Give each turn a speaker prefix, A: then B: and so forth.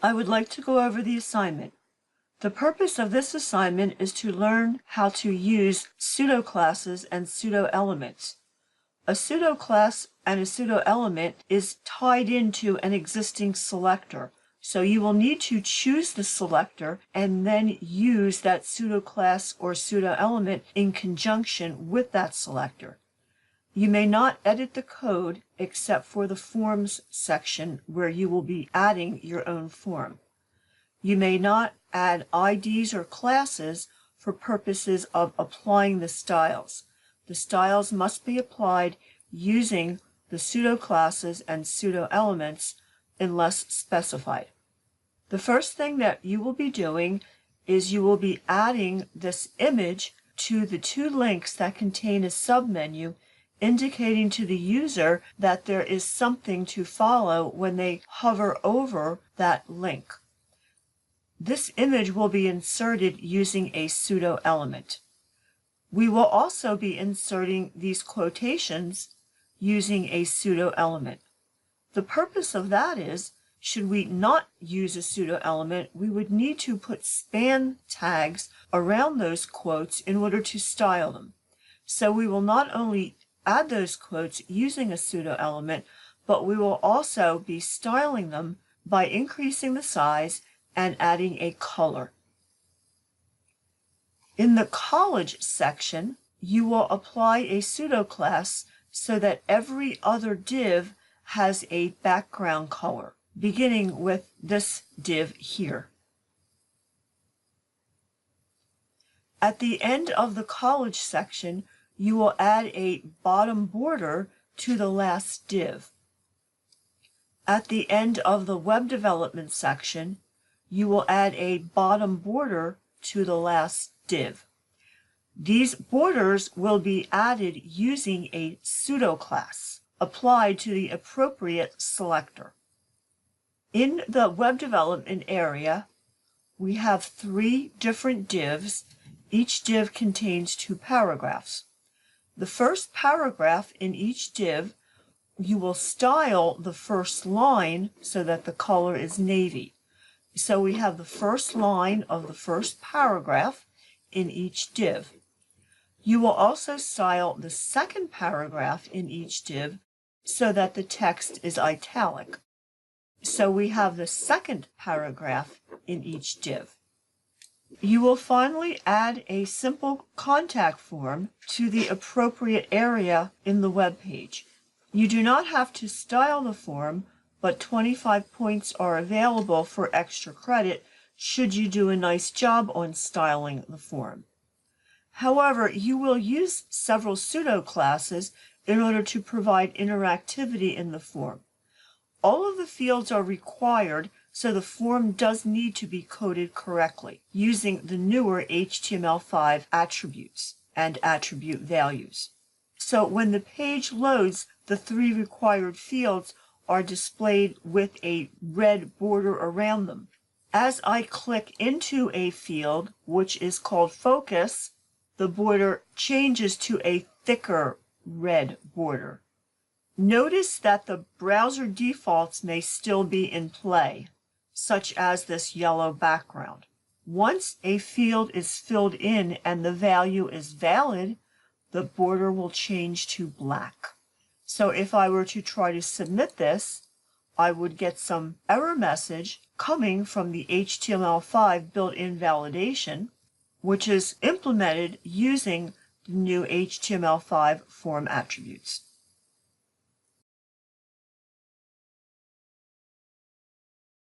A: I would like to go over the assignment. The purpose of this assignment is to learn how to use pseudo-classes and pseudo-elements. A pseudo-class and a pseudo-element is tied into an existing selector. So you will need to choose the selector and then use that pseudo-class or pseudo-element in conjunction with that selector. You may not edit the code except for the forms section where you will be adding your own form. You may not add IDs or classes for purposes of applying the styles. The styles must be applied using the pseudo-classes and pseudo-elements unless specified. The first thing that you will be doing is you will be adding this image to the two links that contain a submenu, indicating to the user that there is something to follow when they hover over that link. This image will be inserted using a pseudo-element. We will also be inserting these quotations using a pseudo-element. The purpose of that is, should we not use a pseudo-element, we would need to put span tags around those quotes in order to style them. So we will not only add those quotes using a pseudo-element, but we will also be styling them by increasing the size and adding a color. In the college section, you will apply a pseudo-class so that every other div has a background color, beginning with this div here. At the end of the college section, you will add a bottom border to the last div. At the end of the web development section, you will add a bottom border to the last div. These borders will be added using a pseudo-class applied to the appropriate selector. In the web development area, we have 3 different divs. Each div contains 2 paragraphs. The first paragraph in each div, you will style the first line so that the color is navy. So we have the first line of the first paragraph in each div. You will also style the second paragraph in each div so that the text is italic. So we have the second paragraph in each div. You will finally add a simple contact form to the appropriate area in the web page. You do not have to style the form, but 25 points are available for extra credit should you do a nice job on styling the form. However, you will use several pseudo-classes in order to provide interactivity in the form. All of the fields are required, so the form does need to be coded correctly using the newer HTML5 attributes and attribute values. So when the page loads, the 3 required fields are displayed with a red border around them. As I click into a field, which is called focus, the border changes to a thicker red border. Notice that the browser defaults may still be in play, such as this yellow background. Once a field is filled in and the value is valid, the border will change to black. So if I were to try to submit this, I would get some error message coming from the HTML5 built-in validation, which is implemented using the new HTML5 form attributes.